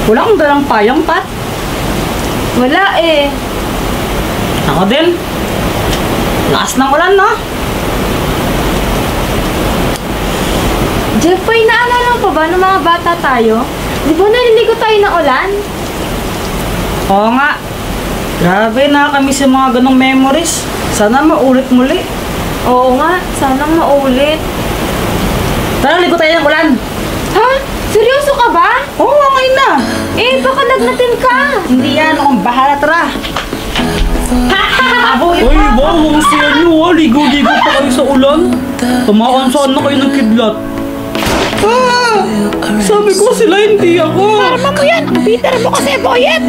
Wala kang dalang payong, Pat? Wala eh. Ako din. Lakas ng ulan, no? Jeffoy, naalala mo pa ba nung mga bata tayo? Di ba naliligo tayo ng ulan? Oo nga. Grabe, nakakamiss yung mga ganong memories. Sana maulit muli. Oo nga, sana maulit. Tara, ligo tayo ng ulan. Ha? Seryoso ka ba? Oo, okay na. Eh, baka nagnatin ka. Hindi yan, akong bahala, tara. Ay, wow, ang saya nyo ha. Ligo-ligo pa kayo sa ulan. Tumakan saan na kayo ng kidlat. Sabi ko sila, hindi ako. Marama mo yan. Ang bitter mo kasi, boyet.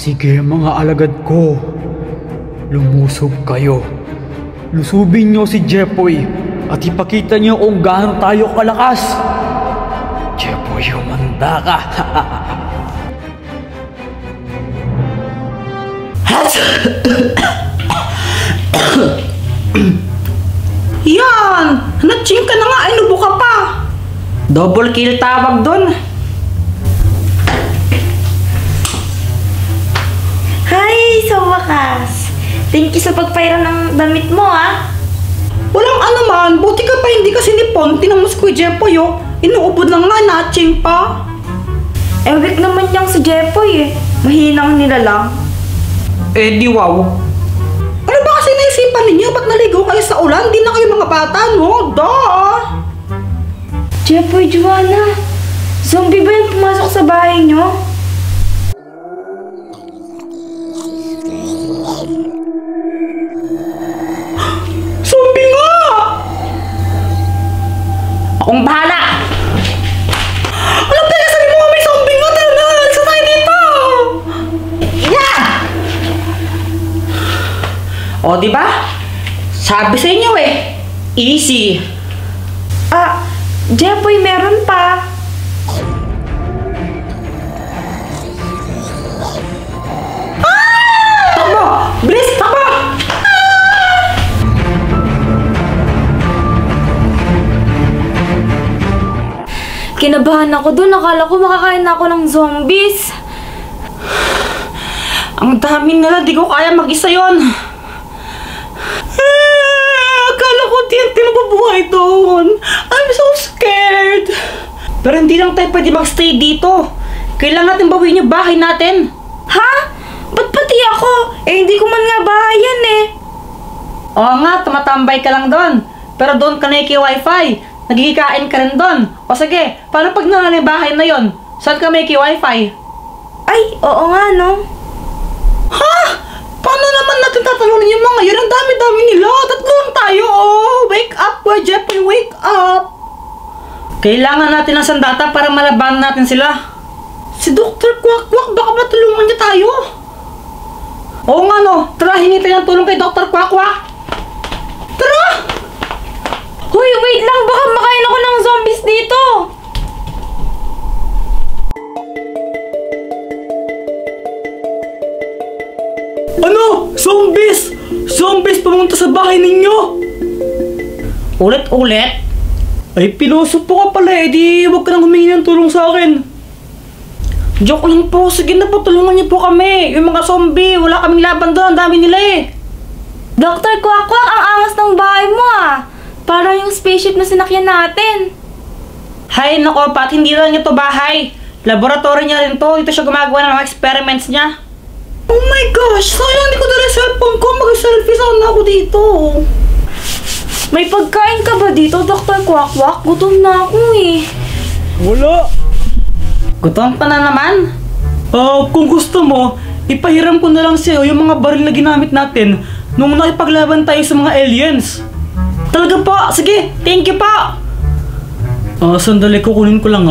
Sige mga alagad ko, lumusob kayo. Lusubin nyo si Jeffoy at ipakita nyo kung gaano tayo kalakas. Jeffoy, humanda ka. Yan! Natching ka na nga, inubo ka pa. Double kill tawag doon. Hi, sa wakas. Thank you sa pagpairan ng damit mo, ah. Walang anuman, buti ka pa hindi kasi nipon. Tinang mo si Kuya Jeffoy, oh. Inuubod lang nga, natching pa. Eh, weak naman niyang si Jeffoy, eh. Mahinang nilalang. Eh, di wow. Ano ba kasi naisipan ninyo? Ba't naligo kayo sa ulan? Di na kayo mga bata, no? Duh! Jeffoy, Joanna. Zombie ba yung pumasok sa bahay niyo? Zombie nga! Akong bahala! Alam talaga sabi mo may zombie nga! Tara na! Alis na tayo dito! Yeah! O, diba? Sabi sa inyo eh. Easy. Ah, Jeffoy, meron pa. Takbo! Bilis! Takbo! Kinabahan ako dun. Akala ko makakain ako ng zombies. Ang dami nila, di ko kaya mag-isa yun. Akala ko TNT mabubuhay doon. I'm so scared. Pero hindi lang tayo pwede magstay dito. Kailangan natin bawiin yung bahay natin. Ha? Ba't pati ako? Eh, hindi ko man nga bahay yan eh. Oo nga, tumatambay ka lang doon. Pero doon ka naki-wifi. Nagkikain ka rin doon. O sige, paano pag nangyari yung bahay na yon? Saan ka may wifi? Ay, oo nga no. Ha? Paano naman natin tatalunin yung mga yun? Ang dami-dami nila. Tatlo lang tayo, oh. Wake up, Kuya Jeffoy, wake up. Kailangan natin ng sandata para malabanan natin sila. Si Dr. Quack-Quack, baka matulungan niya tayo. Oo nga no, tara hingi tayo ng tulong kay Dr. Quack-Quack. Tara! Hoy, wait lang, baka makain ako ng zombies dito. Ano? Zombies! Zombies pumunta sa bahay ninyo! Ulit-ulit? Ay, pinuso po ka pala eh. Di huwag ka nang humingi ng tulong sa akin. Joke lang po, sige na po, tulungan niyo po kami. Yung mga zombie, wala kaming laban doon, ang dami nila eh. Dr. Quack-Quack, ang angas ng bahay mo ah. Parang yung spaceship na sinakyan natin. Hay nako, Pat, hindi lang ito bahay. Laboratory niya rin to, dito siya gumagawa ng mga experiments niya. Oh my gosh, sayang hindi ko dala yung cellphone ko, mag-selfie sana ako dito. May pagkain ka ba dito, Dr. Quack-Quack? Gutom na ako eh. Wala. Gutom pa na naman. Kung gusto mo, ipahiram ko na lang sa'yo yung mga baril na ginamit natin nung nakipaglaban tayo sa mga aliens. Talaga po, sige, thank you po. Sandali, kukunin ko lang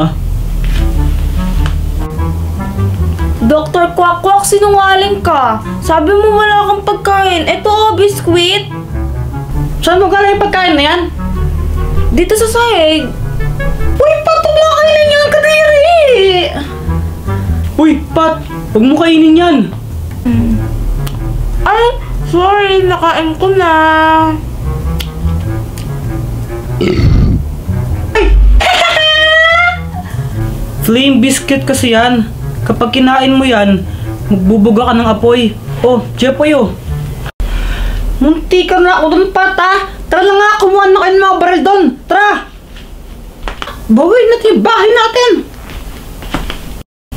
Dr. Quack-Quack, sinungaling ka. Sabi mo wala kang pagkain. Ito oh, biskwit. Saan mo galing yung pagkain na yan? Dito sa sahig. Uy, Pat, huwag mo kainin yan, kadiri! Uy, Pat, huwag mo kainin yan. Ay, sorry, nakain ko na. Flame biscuit kasi yan. Kapag kinain mo yan, magbubuga ka ng apoy. Oh, Jepoy oh. Munti ka na ako dun, Pat, ha? Tara na nga, kumuha na kayo ng mga baril doon. Tara! Bawin natin yung bahay natin.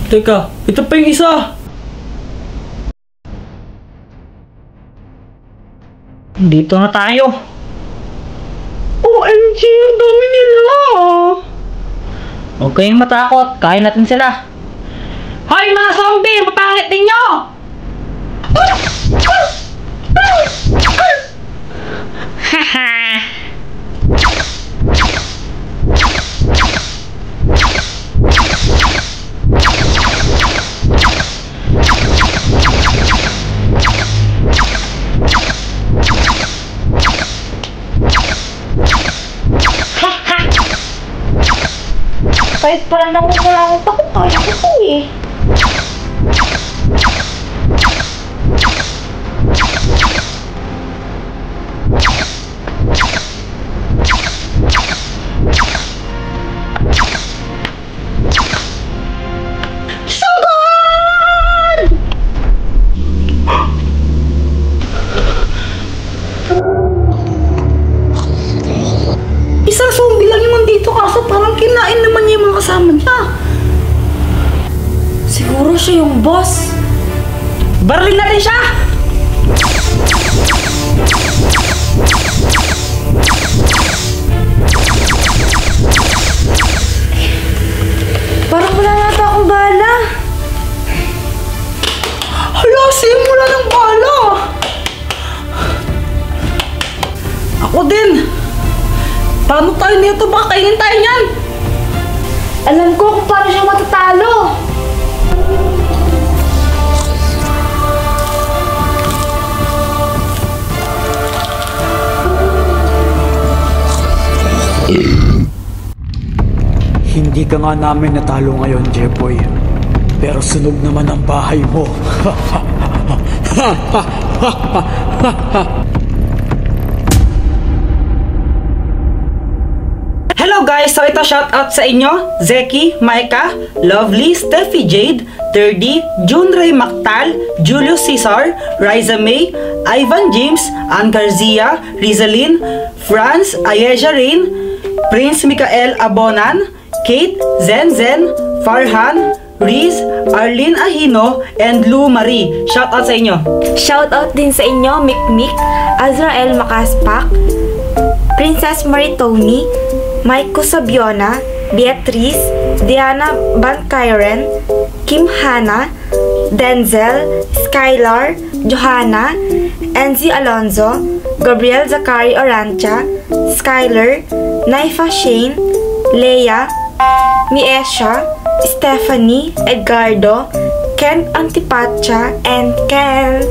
Teka, ito pa yung isa. Dito na tayo. OMG, ang dami nila. Huwag kayong matakot, kaya natin sila. Hoy mga zombie, mapangit ninyo! Haha! Kahit pala nang wala akong takot, kaya ko po eh. Isang zombie lang yung nandito kaso parang kinain naman niya yung mga kasama niya. Siguro siya yung boss. Barilin natin siya! Parang wala nata akong bala. Hala, Sim, wala ng bala! Ako din! Paano tayo nito? Baka kainin tayo niyan! Alam ko kung paano siya matatalo. Hindi ka nga namin natalo ngayon, Jepoy. Pero sunog naman ang bahay mo. Hello guys! So ito shoutout sa inyo, Zeki, Maika, Lovely, Steffi Jade, Terdy, Junray Mactal, Julius Cesar, Riza May, Ivan James, Ann Garcia, Rizalyn, Franz, Ayeja Rain, Prince Mikael Abonan, Kate, Zen, Farhan, Riz, Arlene Ahino, and Lou Marie. Shoutout sa inyo. Shoutout din sa inyo, Mikmik, Azrael Makaspak, Princess Maritoni, Mike Sabiona, Beatrice, Diana Bancairen, Kim Hana, Denzel, Skylar, Johanna, Enzi Alonzo, Gabriel Zakari Orancha, Skyler, Naifa Shane, Leia, Miesha, Stephanie, Edgardo, Ken Antipacha, and Ken.